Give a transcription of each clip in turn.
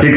6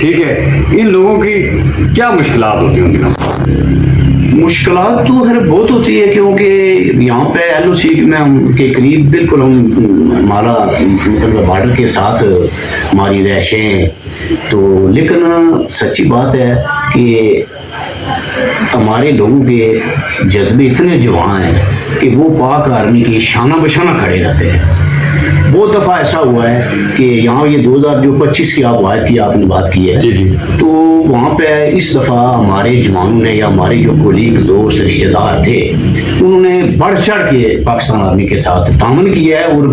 ٹھیک ہے، ان لوگوں کی کیا مشکلات ہوتی ہوں گی؟ مشکلات تو خیر بہت ہوتی ہے، کیونکہ یہاں پہ ایل او سی کے قریب بالکل ہمارا مطلب بارڈر کے ساتھ ہماری رہائشیں، تو لیکن سچی بات ہے کہ ہمارے لوگوں کے جذبے اتنے جوان ہیں کہ وہ پاک آرمی کی شانہ بشانہ کھڑے رہتے ہیں۔ بہت دفعہ ایسا ہوا ہے کہ یہاں یہ 2025 کی آپ نے بات کی ہے، جی جی، تو وہاں پہ اس دفعہ ہمارے جوانوں نے یا ہمارے جو کولیگ دوست رشتے دار تھے انہوں نے بڑھ چڑھ کے پاکستان آرمی کے ساتھ تعاون کیا ہے، اور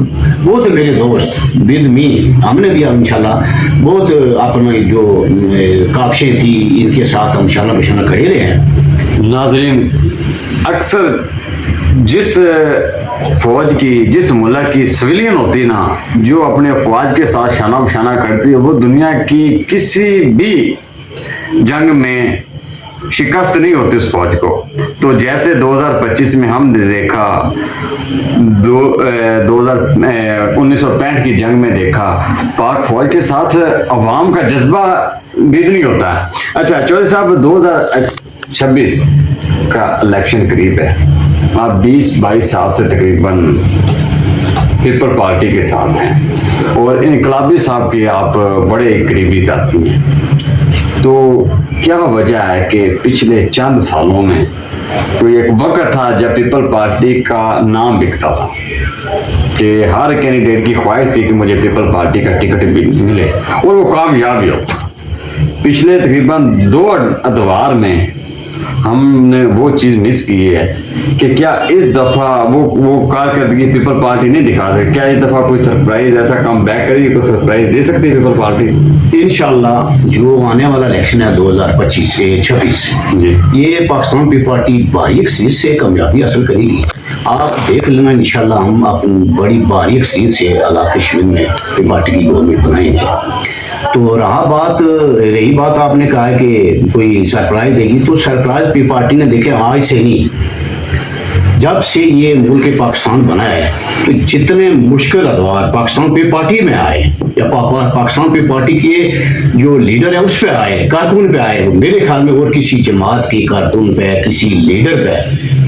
بہت میرے دوست ود می ہم نے بھی انشاءاللہ بہت اپنے جو کاوشیں تھی ان کے ساتھ ہم شانہ بشانہ کھڑے رہے ہیں۔ ناظرین، اکثر جس فوج کی، جس ملک کی سویلین ہوتی نا، جو اپنے افواج کے ساتھ شانہ بشانہ کرتی ہے، وہ دنیا کی کسی بھی جنگ میں شکست نہیں ہوتی اس فوج کو۔ تو جیسے 2025 میں ہم نے دیکھا، 1965 کی جنگ میں دیکھا، پاک فوج کے ساتھ عوام کا جذبہ بھی نہیں ہوتا ہے۔ اچھا چودھری صاحب، 2026 کا الیکشن قریب ہے، آپ 20-22 سال سے تقریباً پیپل پارٹی کے ساتھ ہیں، اور انقلابی صاحب کے آپ بڑے قریبی ساتھی ہیں، تو کیا وجہ ہے کہ پچھلے چند سالوں میں کوئی ایک وقت تھا جب پیپل پارٹی کا نام بکتا تھا کہ ہر کینڈیڈیٹ کی خواہش تھی کہ مجھے پیپل پارٹی کا ٹکٹ ملے، اور وہ کامیاب بھی ہوتا۔ پچھلے تقریباً 2 ادوار میں ہم نے وہ چیز مس کی ہے کہ کیا اس دفعہ وہ کارکردگی پیپل پارٹی نہیں دکھا سکتی؟ کیا اس دفعہ کوئی سرپرائز ایسا کم بیک کرے گی، کوئی سرپرائز دے سکتی ہے پیپل پارٹی؟ انشاءاللہ جو آنے والا الیکشن ہے 2025 جی، یہ پاکستان پیپل پارٹی بھاری اکثریت سے کامیابی حاصل کرے گی۔ آپ دیکھ لینا انشاءاللہ ہم اپنی بڑی بھاری اکثریت سے علاقہ کشمیر میں پیپل پارٹی کی گورنمنٹ بنائیں گے۔ تو رہی بات آپ نے کہا ہے کہ کوئی سرپرائز دے گی، تو سرپرائز پیپل پارٹی نے دیکھے آج سے نہیں، جب سے یہ ملک پاکستان بنا ہے تو جتنے مشکل ادوار پاکستان پیپل پارٹی میں آئے یا پاکستان پیپل پارٹی کے جو لیڈر ہے اس پہ آئے، کارکن پہ آئے، میرے خیال میں اور کسی جماعت کی کارکن پہ، کسی لیڈر پہ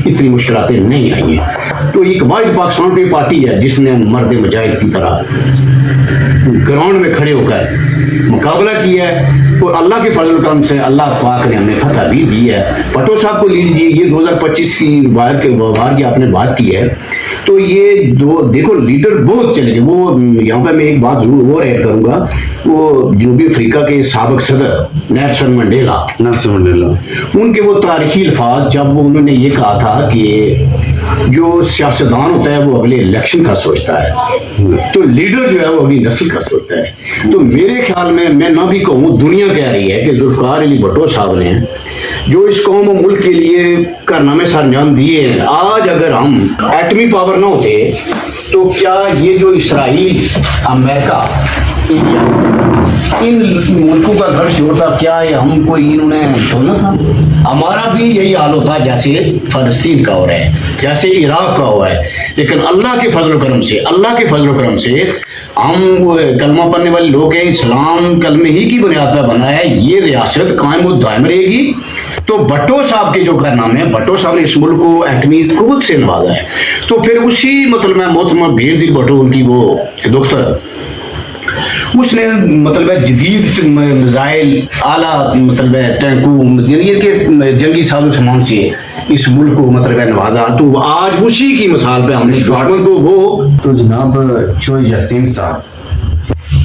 اتنی مشکلاتیں نہیں آئی ہیں۔ تو ایک واحد پاکستان پیپل پارٹی ہے جس نے مرد مجاہد کی طرح گراؤنڈ میں کھڑے ہو کر مقابلہ کیا ہے، اور اللہ کے فضل و کرم سے اللہ پاک نے ہمیں فتح بھی دی ہے۔ بھٹو صاحب کو لیجیے، یہ 2025 کی وار کی آپ نے بات کی ہے، تو یہ دیکھو لیڈر بہت چلے گئے۔ وہ یہاں پہ میں ایک بات ضرور اور ایڈ کروں گا، وہ جنوبی افریقہ کے سابق صدر نیلسن منڈیلا، ان کے وہ تاریخی الفاظ جب انہوں نے یہ کہا تھا کہ جو سیاستدان ہوتا ہے وہ اگلے الیکشن کا سوچتا ہے، تو لیڈر جو ہے وہ اگلی نسل کا سوچتا ہے۔ تو میرے خیال میں نہ بھی کہوں، دنیا کہہ رہی ہے کہ ذوالفقار علی بھٹو صاحب نے جو اس قوم و ملک کے لیے کارنامے سر انجام دیے ہیں، آج اگر ہم ایٹمی پاور نہ ہوتے تو کیا یہ جو اسرائیل، امریکہ، ان ملکوں کا گھر چھوڑتا، کیا ہم کو انہوں نے چھوڑنا تھا؟ ہمارا بھی یہی حال ہوتا جیسے فلسطین کا ہو رہا ہے، جیسے عراق کا ہوا ہے، لیکن اللہ کے فضل و کرم سے ہم کلمہ پڑھنے والے لوگ ہیں، اسلام کلمے ہی کی بنیاد پر بنا ہے، یہ ریاست قائم و دائم رہے گی۔ تو بھٹو صاحب کے جو کارنامے ہیں، بھٹو صاحب نے اس ملک کو ایٹمی قوت سے نوازا ہے، تو پھر اسی مطلب میں محترمہ بھیڑ بھٹو ان کی وہ دختر، اس نے مطلب جدید میزائل، اعلیٰ مطلب ٹینکوں کے جنگی ساز و سامان سے اس ملک کو مطلب نوازا، تو آج اسی کی مثال پہ ہم نے دشمن کو وہ تو جناب چودھری یاسین صاحب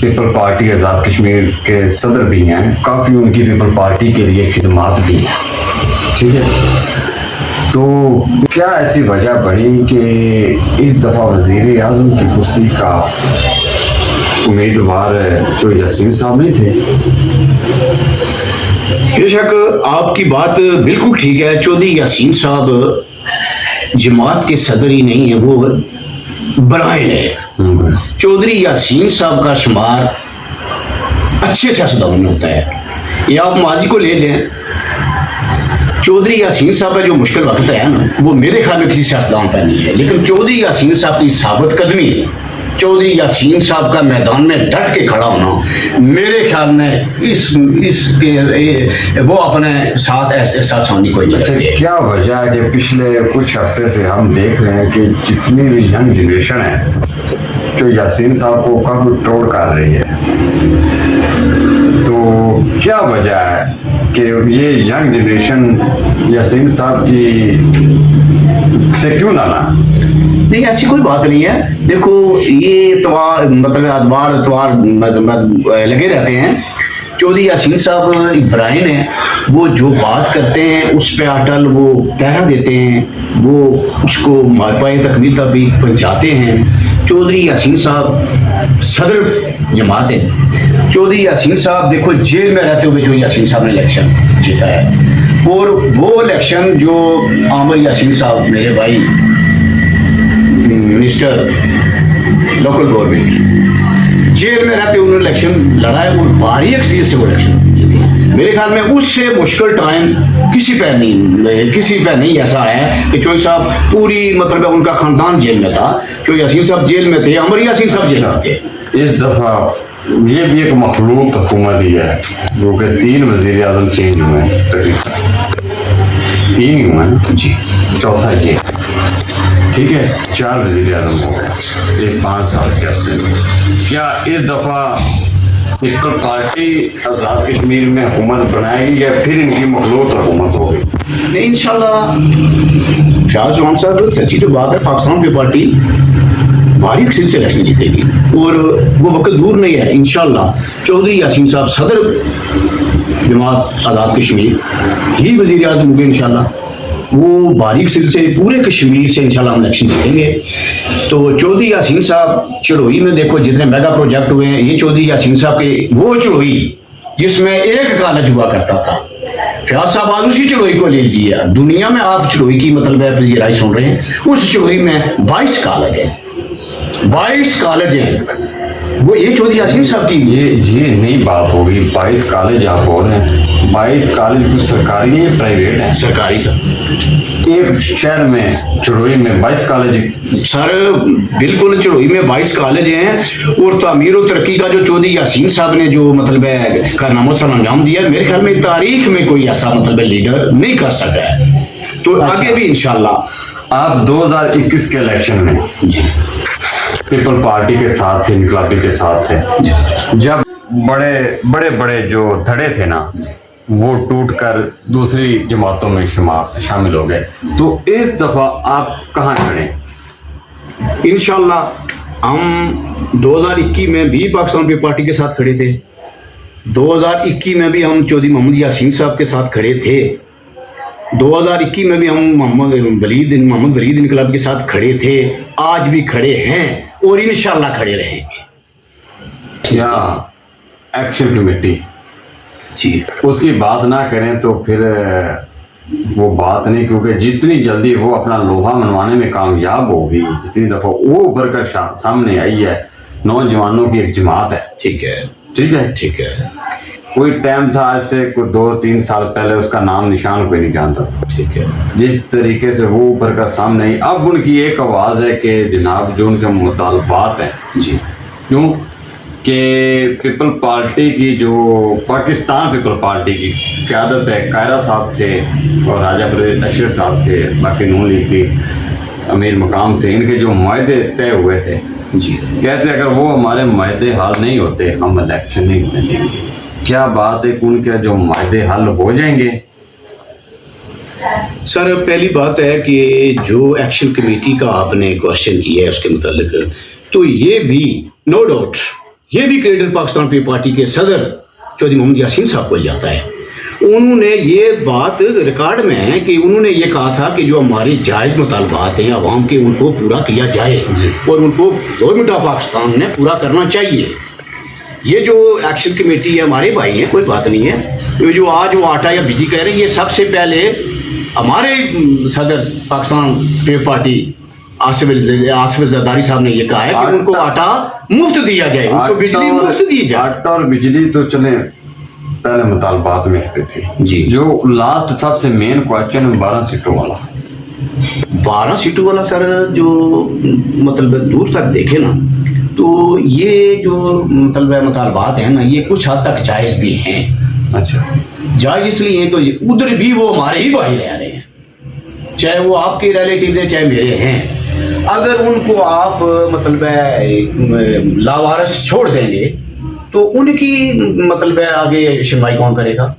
پیپل پارٹی آزاد کشمیر کے صدر بھی ہیں، کافی ان کی پیپل پارٹی کے لیے خدمات بھی ہیں، ٹھیک ہے، تو کیا ایسی وجہ بڑھی کہ اس دفعہ وزیر اعظم کی کرسی کا امیدوار چودھری یاسین صاحب نہیں تھے؟ بے شک آپ کی بات بالکل ٹھیک ہے، چودھری یاسین صاحب جماعت کے صدر ہی نہیں ہیں، وہ برائن ہے۔ چودھری یاسین صاحب کا شمار اچھے سیاستدانوں میں ہوتا ہے، یہ آپ ماضی کو لے لیں، چودھری یاسین صاحب کا جو مشکل وقت ہے نا، وہ میرے خیال میں کسی سیاستدان پہ نہیں ہے، لیکن چودھری یاسین صاحب کی ثابت قدمی، چودھری یاسین صاحب کا میدان میں ڈٹ کے کھڑا ہونا، میرے خیال میں اس وہ اپنے ساتھ احساس ہونے کوئی نہیں کرتے. کیا وجہ ہے کہ پچھلے کچھ عرصے سے ہم دیکھ رہے ہیں کہ جتنی بھی ینگ جنریشن ہے جو یاسین صاحب کو کافی ٹرول کر رہی ہے, تو کیا وجہ ہے کہ یہ ینگ جنریشن یاسین صاحب کی سے کیوں لانا؟ نہیں, ایسی کوئی بات نہیں ہے. دیکھو یہ مطلب اتوار لگے رہتے ہیں. چودھری یاسین صاحب ابراہیم ہیں, وہ جو بات کرتے ہیں اس پہ اٹل وہ پہرا دیتے ہیں, وہ اس کو پائے تکمیل تک بھی پہنچاتے ہیں. چودھری یاسین صاحب صدر جماعت ہیں. چودھری یاسین صاحب دیکھو جیل میں رہتے ہوئے جو یاسین صاحب نے الیکشن جیتا ہے, اور وہ الیکشن جو عامر یاسین صاحب میرے بھائی منسٹر لوکل گورنمنٹ جیل میں رہتے انہوں نے الیکشن لڑا ہے, وہ بھاری اکثریت سے وہ الیکشن جیتے ہیں. میرے خیال میں اس سے مشکل ٹائم کسی پہ نہیں ایسا ہے کہ چودھری صاحب پوری مطلب ان کا خاندان جیل میں تھا. چودھری یاسین صاحب جیل میں تھے, عامر یاسین صاحب جیل میں تھے. اس دفعہ یہ بھی ایک مخلوق حکومت ہی ہے, جو کہ 3 وزیر اعظم چینج ہوئے ہیں, تقریباً 3 ہی ہوئے ہیں جی, چوتھا یہ, ٹھیک ہے, 4 وزیر اعظم ہو گئے ایک 5 سال کے عرصے میں. کیا اس دفعہ پیپل پارٹی آزاد کشمیر میں حکومت بنائے گی یا پھر ان کی مخلوط حکومت ہوگی؟ نہیں, انشاءاللہ فیاض چوہان صاحب سچی جو بات ہے, پاکستان کی پارٹی بھاری اکثریت سے الیکشن جیتے گی, اور وہ وقت دور نہیں ہے. انشاءاللہ چودھری یاسین صاحب صدر جماعت آزاد کشمیر ہی وزیر اعظم ہوں گے انشاءاللہ. وہ باریک سر سے پورے کشمیر سے انشاءاللہ ہم الیکشن جیتیں گے. تو چودھری یاسین صاحب چڑوئی میں دیکھو جتنے میگا پروجیکٹ ہوئے ہیں, یہ چودھری یاسین صاحب کے وہ چڑوئی جس میں ایک کالج ہوا کرتا تھا, فیاض صاحب آج اسی چڑوئی کو لے لیجیے. دنیا میں آپ چڑوئی کی مطلب ہے پذیرائی سن رہے ہیں, اس چڑوئی میں 22 کالج ہیں, 22 کالج ہیں. وہ یہ چودھری یاسین صاحب کی یہ نئی بات ہوگی. 22 کالج آپ بول رہے ہیں, 22 کالج کچھ سرکاری ہیں یا پرائیویٹ ہیں؟ سرکاری سر. ایک شہر میں چڑوئی میں 22 کالج سر, بالکل چڑوئی میں 22 کالج ہیں. اور تعمیر و ترقی کا جو چودھری یاسین صاحب نے جو مطلب ہے کارناموں سے انجام دیا, میرے خیال میں تاریخ میں کوئی ایسا مطلب لیڈر نہیں کر سکا ہے. تو آگے بھی انشاءاللہ. آپ 2021 کے الیکشن میں جی پیپل پارٹی کے ساتھ تھے, انقلابی کے ساتھ تھے, جب بڑے جو دھڑے تھے نا وہ ٹوٹ کر دوسری جماعتوں میں شامل ہو گئے, تو اس دفعہ آپ کہاں کھڑے؟ انشاءاللہ ہم 2021 میں بھی پاکستان پیپل پارٹی کے ساتھ کھڑے تھے, 2021 میں بھی ہم چودھری محمد یاسین صاحب کے ساتھ کھڑے تھے, 2021 میں بھی ہم محمد ولید انقلابی کے ساتھ کھڑے تھے, آج بھی کھڑے ہیں اور انشاءاللہ کھڑے رہیں گے. کیا ایکشن کمیٹی جی اس کی بات نہ کریں تو پھر وہ بات نہیں, کیونکہ جتنی جلدی وہ اپنا لوہا منوانے میں کامیاب ہوگی, جتنی دفعہ وہ ابھر کر سامنے آئی ہے, نوجوانوں کی ایک جماعت ہے. ٹھیک ہے, ٹھیک ہے, ٹھیک ہے. کوئی ٹائم تھا آج سے کوئی 2-3 سال پہلے اس کا نام نشان کوئی نہیں جانتا. ٹھیک ہے, جس طریقے سے وہ اوپر کا سامنے آئی, اب ان کی ایک آواز ہے کہ جناب جو ان کے مطالبات ہیں, جی کیوں کہ پیپل پارٹی کی جو پاکستان پیپل پارٹی کی قیادت ہے, قائرہ صاحب تھے اور راجہ پرویز اشرف صاحب تھے, باقی نون لیگ کی امیر مقام تھے, ان کے جو معاہدے طے ہوئے تھے, جی کہتے اگر وہ ہمارے معاہدے حل نہیں ہوتے ہم الیکشن نہیں ہونے دیں گے. کیا بات ہے کہ ان کے جو معاہدے حل ہو جائیں گے؟ سر پہلی بات ہے کہ جو ایکشن کمیٹی کا آپ نے کوشچن کیا ہے اس کے متعلق, تو یہ بھی نو ڈاؤٹ یہ بھی کیڈر پاکستان پیپل پارٹی کے صدر چودھری محمد یاسین صاحب کو جاتا ہے. انہوں نے یہ بات ریکارڈ میں ہے کہ انہوں نے یہ کہا تھا کہ جو ہمارے جائز مطالبات ہیں عوام کے ان کو پورا کیا جائے, اور ان کو گورنمنٹ آف پاکستان نے پورا کرنا چاہیے. یہ جو ایکشن کمیٹی ہے ہمارے بھائی ہیں, کوئی بات نہیں ہے. یہ جو آج وہ آٹا یا بجلی کہہ رہے ہیں, یہ سب سے پہلے ہمارے صدر پاکستان پیپل پارٹی آصف زرداری صاحب نے یہ کہا ہے کہ ان کو آٹا مفت دیا جائے, ان کو بجلی مفت دی جائے. آٹا اور بجلی تو چلے پہلے مطالبات میں سے تھے جی, جو لاسٹ سب سے مین کوشچن 12 سیٹوں والا. 12 سیٹوں والا سر جو مطلب دور تک دیکھے نا تو یہ جو مطالبات ہیں نا یہ کچھ حد تک جائز بھی ہیں. اچھا جائز اس لیے ہیں تو ادھر بھی وہ ہمارے ہی بھائی رہ رہے ہیں, چاہے وہ آپ کے ریلیٹیوز ہیں چاہے میرے ہیں. اگر ان کو آپ لاوارث چھوڑ دیں گے تو ان کی آگے شنوائی کون کرے گا؟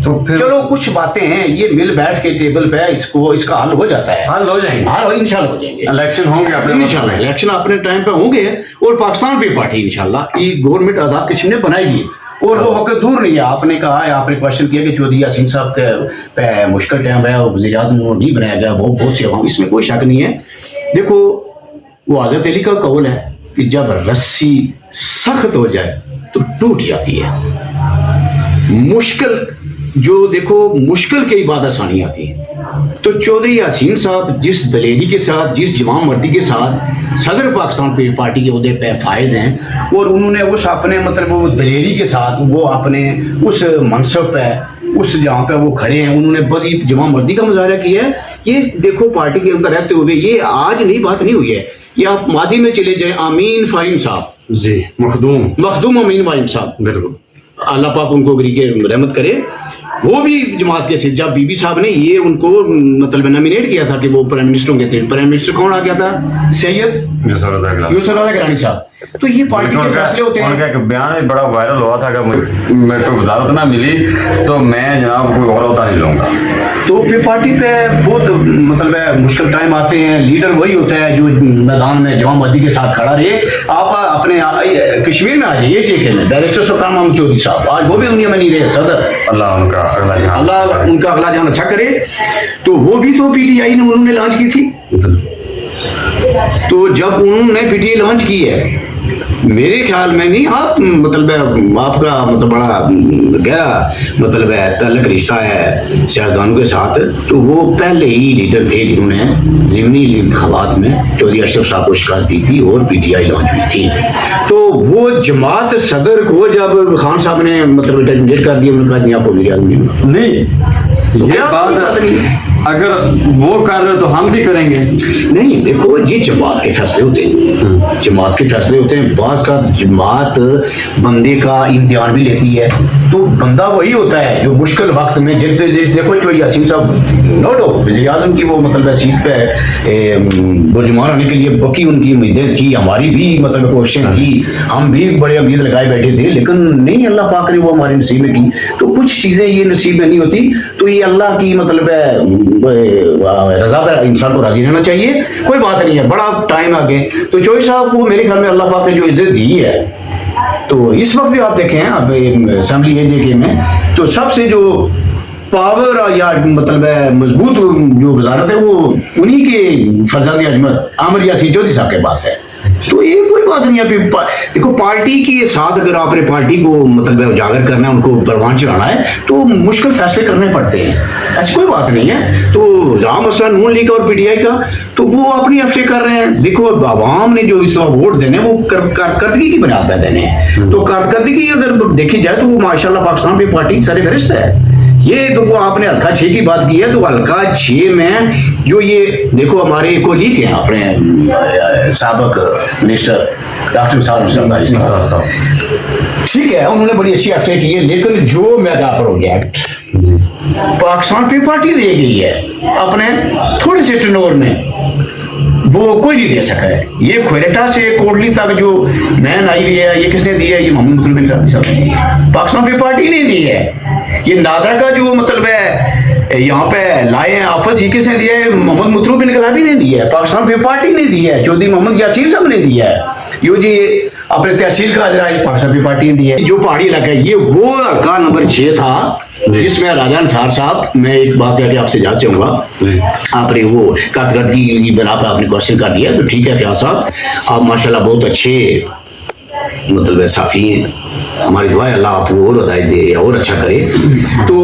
تو پھر چلو کچھ باتیں ہیں یہ مل بیٹھ کے ٹیبل پہ اس کا حل ہو جاتا ہے. حل ہو جائیں گے, انشاءاللہ ہو جائیں گے. الیکشن ہوں گے اپنے انشاءاللہ الیکشن اپنے ٹائم پہ ہوں گے, اور پاکستان پہ پارٹی انشاءاللہ کی گورنمنٹ آزاد کشمیر نے بنائے گی, اور وہ وقت دور نہیں ہے. آپ نے کہا ہے, آپ نے کوشچن کیا کہ چودھری یاسین صاحب کے پہ مشکل ٹائم ہے, وزیر اعظم نہیں بنایا گیا, بہت سی عوام, اس میں کوئی شک نہیں ہے. دیکھو وہ حضرت علی کا قول ہے کہ جب رسی سخت ہو جائے تو ٹوٹ جاتی ہے. مشکل کے بعد آسانی آتی ہے. تو چودھری یاسین صاحب جس دلیری کے ساتھ, جس جوان مردی کے ساتھ صدر پاکستان پارٹی کے عہدے پہ فائز ہیں, اور انہوں نے اس اپنے وہ دلیری کے ساتھ وہ اپنے اس منصب پہ اس جہاں پہ وہ کھڑے ہیں, انہوں نے بڑی جوان مردی کا مظاہرہ کیا ہے. یہ دیکھو پارٹی کے اندر رہتے ہوئے یہ آج نہیں بات نہیں ہوئی ہے, یہ آپ ماضی میں چلے جائیں. امین فہیم صاحب, جی مخدوم امین فہیم صاحب, بالکل اللہ پاک ان کو رحمت کرے, وہ بھی جماعت کے جب بی بی صاحب نے یہ ان کو نامینیٹ کیا تھا کہ وہ پرائم منسٹر ہوں گے, تھے پرائم منسٹر کون آ گیا تھا؟ سید یوسف رضا گیلانی صاحب. تو یہ پارٹی کے فیصلے ہوتے ہیں. ان کا ایک بیان بڑا وائرل ہوا تھا کہ میرے کو وزارت نہ ملی تو میں جناب کوئی اور عہدہ نہیں لوں گا. تو پھر پارٹی پہ بہت مشکل ٹائم آتے ہیں. لیڈر وہی ہوتا ہے جو میدان میں جوان مردی کے ساتھ کھڑا رہے. آپ اپنے کشمیر میں آ جائیے, بیرسٹر سلطان محمد چودھری صاحب آج وہ بھی دنیا میں نہیں رہے صدر, اللہ ان کا اگلا جہان اچھا کرے. تو وہ بھی تو پی ٹی آئی نے انہوں نے لانچ کی تھی. تو جب انہوں نے پی ٹی آئی لانچ کی ہے, میرے خیال میں نہیں, آپ آپ کا بڑا گہرا تعلق رشتہ ہے سیاستدانوں کے ساتھ, تو وہ پہلے ہی لیڈر تھے جنہوں نے ضمنی انتخابات میں چودھری اشرف صاحب کو شکست دی تھی اور پی ٹی آئی لانچ ہوئی تھی. تو وہ جماعت صدر کو جب خان صاحب نے ٹرمینیٹ کر دیا, انہوں نے کہا نہیں آپ کو میری آدمی نہیں, یہ بات اگر وہ کر رہے تو ہم بھی کریں گے. نہیں دیکھو یہ جماعت کے فیصلے ہوتے ہیں, جماعت کے فیصلے ہوتے ہیں. بعض کا جماعت بندے کا امتحان بھی لیتی ہے, تو بندہ وہی ہوتا ہے جو مشکل وقت میں, جیسے دیکھو چودھری یاسین صاحب نوٹو وزیر اعظم کی وہ سیٹ پہ برجمان ہونے کے لیے بکی ان کی امیدیں تھی, ہماری بھی کوششیں تھی, ہم بھی بڑے امید لگائے بیٹھے تھے, لیکن نہیں اللہ پاک نے وہ ہمارے نصیب میں کی. تو کچھ چیزیں یہ نصیب میں نہیں ہوتی, تو یہ اللہ کی رضا پر انسان کو راضی رہنا چاہیے. کوئی بات نہیں ہے, بڑا ٹائم آگے. تو چودھری صاحب کو میرے خیال میں اللہ پاک نے جو عزت دی ہے, تو اس وقت بھی آپ دیکھیں اب اسمبلی ایجے میں تو سب سے جو پاور یا مضبوط جو وزارت ہے وہ انہی کے فرزند اجمت عامر یاسین چودھری صاحب کے پاس ہے. تو یہ کوئی بات نہیں ہے. دیکھو پارٹی کے ساتھ اگر آپ نے پارٹی کو اجاگر کرنا ہے, ان کو پروان چڑھانا ہے, تو مشکل فیصلے کرنے پڑتے ہیں, ایسی کوئی بات نہیں ہے. تو رہا مسئلہ نون لیگ اور پی ٹی آئی کا, تو وہ اپنی ہفتے کر رہے ہیں. دیکھو عوام نے جو اس وقت ووٹ دینے وہ کارکردگی کی بنیاد پہ دینے ہیں. تو کارکردگی اگر دیکھی جائے تو وہ ماشاءاللہ پاکستان پہ پارٹی سر فہرست ہے. یہ تو آپ نے حلقہ 6 کی بات کی ہے, تو حلقہ 6 میں جو یہ دیکھو ہمارے کولیگ ہیں اپنے سابق منسٹر ڈاکٹر صاحب, ٹھیک ہے انہوں نے بڑی اچھی ایفٹیں کی ہے, لیکن جو میگا پروجیکٹ پاکستان پہ پارٹی دے گئی ہے اپنے تھوڑے سے ٹرن اوور میں, وہ کوئی نہیں دے سکا ہے. یہ کھوریٹا سے کوٹلی تک جو مین آئی ہوئی ہے, یہ کس نے دی ہے؟ یہ محمد مطلوب انقلابی صاحب نے دی ہے, پاکستان پہ پارٹی نے دی ہے. یہ نادرا کا جو ہے یہاں پہ لائے ہیں آفس, یہ کس نے دیا ہے؟ محمد مطلوب انقلابی نے دی ہے, پاکستان پہ پارٹی نے دی ہے, چودھری محمد یاسین صاحب نے دیا ہے. یہ جی اپنے تحصیل کا اجرا پاکستان پہ پارٹی نے دی ہے. جو پہاڑی علاقہ ہے یہ وہ حلقہ نمبر 6 تھا جس میں راجہ انصار صاحب, میں ایک بات کہہ کے آپ سے جاننا چاہوں گا, آپ نے وہ کارکردگی کی بنا پر آپ نے کوشچن کر دیا, تو ٹھیک ہے فیاض صاحب, آپ ماشاءاللہ بہت اچھے صافی ہیں. ہماری دعا ہے اللہ آپ کو اور ہدایت دے اور اچھا کرے. تو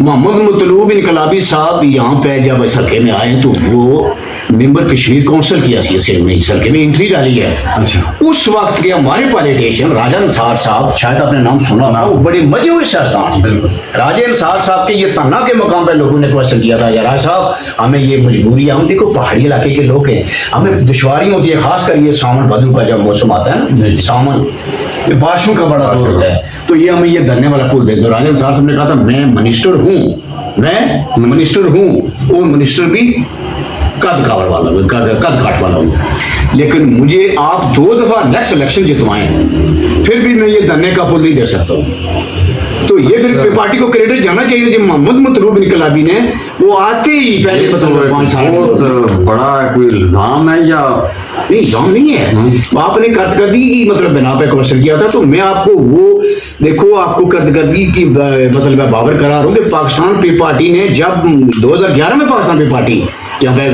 محمد مطلوب انقلابی صاحب یہاں پہ جب اس حلقے میں آئے تو وہ ممبر کشمیر کونسل کی حیثیت سے اس حلقے میں انٹری ڈالی ہے. اچھا. اس وقت کے ہمارے پالیٹیشین راجہ انصار صاحب, شاید آپ نے نام سنا ہوگا, وہ بڑے مزے ہوئے سیاستدان ہیں. راجہ انصار صاحب کے یہ تنہا کے مقام پہ لوگوں نے کوشچن کیا تھا, یا راجہ صاحب ہمیں یہ مجبوری ہے, ہم دیکھو پہاڑی علاقے کے لوگ ہیں, ہمیں دشواری ہوتی ہے, خاص کر یہ ساون بھدو کا جب موسم آتا ہے نا, ساون یہ بارشوں کا بڑا دور ہوتا ہے, تو یہ ہمیں یہ دھرنے والا پھول بھیج دو. راجہ انصار صاحب نے کہا تھا میں منسٹر ہوں, اور منسٹر بھی قد کاٹ والا ہوں, لیکن مجھے آپ 2 دفعہ نیکسٹ الیکشن جتوائیں, پھر بھی میں یہ دھرنے کا پھول نہیں دے سکتا ہوں. تو یہ پھر پارٹی کو کریڈٹ جانا چاہیے. جب محمد مطلوب انقلابی نے وہ آتے ہی پہلے مطلب 5 سال بہت بڑا کوئی الزام ہے یا نہیں, الزام نہیں ہے, آپ نے کارکردگی کی مطلب بنا پہ کوشچن کیا تھا, تو میں آپ کو وہ دیکھو آپ کو کارکردگی کی مطلب میں باور کرا رہا ہوں کہ پاکستان پی پارٹی نے جب 2011 میں پاکستان پی پارٹی جہاں پہ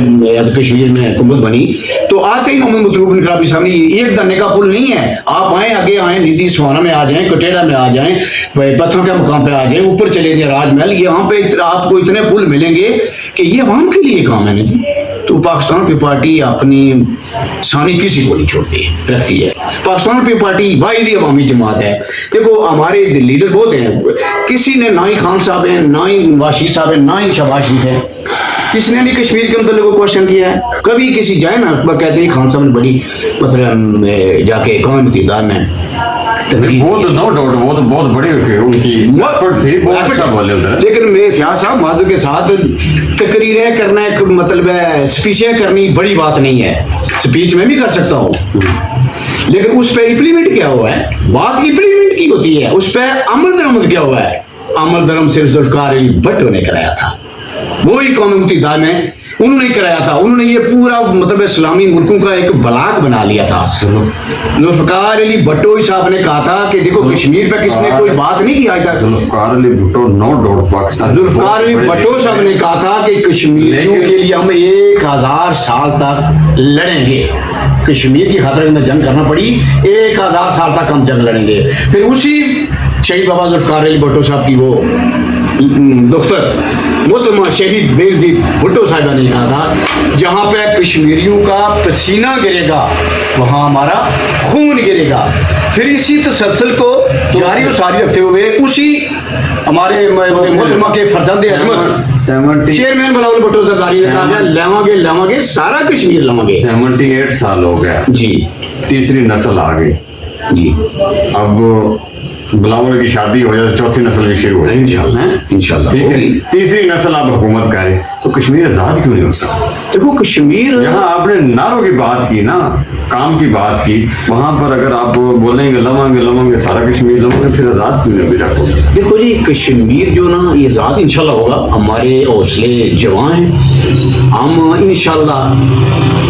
کشمیر میں حکومت بنی, تو آتے ہی محمد مطلوب انقلابی صاحب نے ایک دھرنے کا پل نہیں ہے, آپ آئیں آگے آئیں, نیتی سوانا میں آ جائیں, کٹیرا میں آ جائیں, پتھروں کے مقام پہ آ جائیں, اوپر چلے جائیں راج محل, یہاں پہ آپ کو اتنے پل ملیں گے کہ یہ عوام کے لیے کام ہے نا جی. تو پاکستان پی پارٹی اپنی ثانی کسی کو نہیں چھوڑتی ہے, رکھتی ہے. پاکستان پی پارٹی واحد عوامی جماعت ہے. دیکھو ہمارے لیڈر بہت ہیں, کسی نے نہ ہی خان صاحب ہیں, نہ ہی نواز صاحب ہیں, نہ ہی شہباز شریف ہیں, کس نے نہیں کشمیر کے متعلق کو کوشچن کیا ہے. کبھی کسی جائے نا کہتے ہیں خان صاحب نے بڑی مطلب جا کے قومی متحدہ میں وہ تو نو ڈاؤٹ وہ تو بہت بڑی ان کی ایفرٹ تھی, بہت اچھا بولے ادھر. لیکن میں فیاض صاحب معذرت کے ساتھ تقریریں کرنا ایک مطلب ہے, اسپیچیں کرنی بڑی بات نہیں ہے, اسپیچ میں بھی کر سکتا ہوں, لیکن اس پہ امپلیمنٹ کیا ہوا ہے, بات امپلیمنٹ کی ہوتی ہے, اس پہ عمل درآمد کیا ہوا ہے. عمل درآمد صرف ذوالفقار علی بھٹو نے کرایا تھا, وہی قومی متحدہ میں انہوں نے کرایا تھا. انہوں نے یہ پورا مطلب اسلامی ملکوں کا ایک بلاک بنا لیا تھا. ذوالفقار علی بھٹو صاحب نے کہا تھا کہ دیکھو کشمیر پہ کس نے کوئی بات نہیں کی آج تک. ذوالفقار علی بھٹو نو ڈاؤٹ پاکستان, ذوالفقار علی بھٹو صاحب نے کہا تھا کہ کشمیریوں کے لیے ہم 1000 سال تک لڑیں گے, کشمیر کی خاطر میں جنگ کرنا پڑی, 1000 سال تک ہم جنگ لڑیں گے. پھر اسی شہید بابا ذوالفقار علی بھٹو صاحب کی وہ دختر محترمہ شہید بینظیر بھٹو صاحبہ نے کہا تھا جہاں پہ کشمیریوں کا پسینہ گرے گا وہاں ہمارا خون گرے گا. پھر اسی تسلسل کو جاری و ساری رکھتے ہوئے اسی ہمارے محترمہ کے فرزند احمد چیئرمین بلاول بھٹو زرداری نے کہا لیواں گے سارا کشمیر لیواں گے. 78 سال ہو گیا جی, تیسری نسل آ گئی جی, اب بلاول کی شادی ہو جائے, چوتھی نسل بھی شروع ہو جائے انشاءاللہ. تیسری نسل آپ حکومت کریں تو کشمیر آزاد کیوں نہیں ہو سکتا؟ دیکھو کشمیر جہاں آپ نے نعروں کی بات کی نا, کام کی بات کی, وہاں پر اگر آپ بولیں گے لواں گے سارا کشمیر لواں گے, پھر آزاد کیوں نہیں ہو سکتا؟ دیکھو جی کشمیر جو نا یہ آزاد انشاءاللہ ہوگا. ہمارے حوصلے جوان ہیں, ہم انشاءاللہ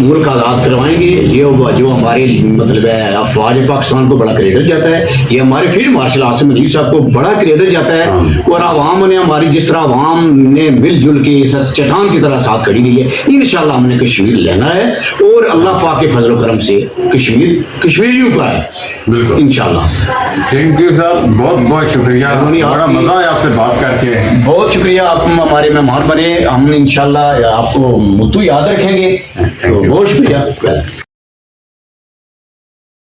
ملک آزاد کروائیں گے. یہ ہوگا جو ہمارے مطلب ہے افواج پاکستان کو بڑا کریڈٹ جاتا ہے, یہ ہمارے فیلڈ مارشل عاصم علی صاحب کو بڑا کریڈٹ جاتا ہے, اور عوام نے ہماری جس طرح عوام نے مل جل کے چٹان کی طرح ساتھ کھڑی ہوئی ہے. انشاءاللہ ہم نے کشمیر لینا ہے, اور اللہ پاک کے فضل و کرم سے کشمیر کشمیریوں کا ہے بالکل انشاءاللہ. تھینک یو سر, بہت بہت شکریہ, بڑا مزہ ہے آپ سے بات کر کے. بہت شکریہ, آپ ہمارے مہمان بنے, ہم انشاءاللہ آپ کو متو یاد رکھیں گے. بہت شکریہ.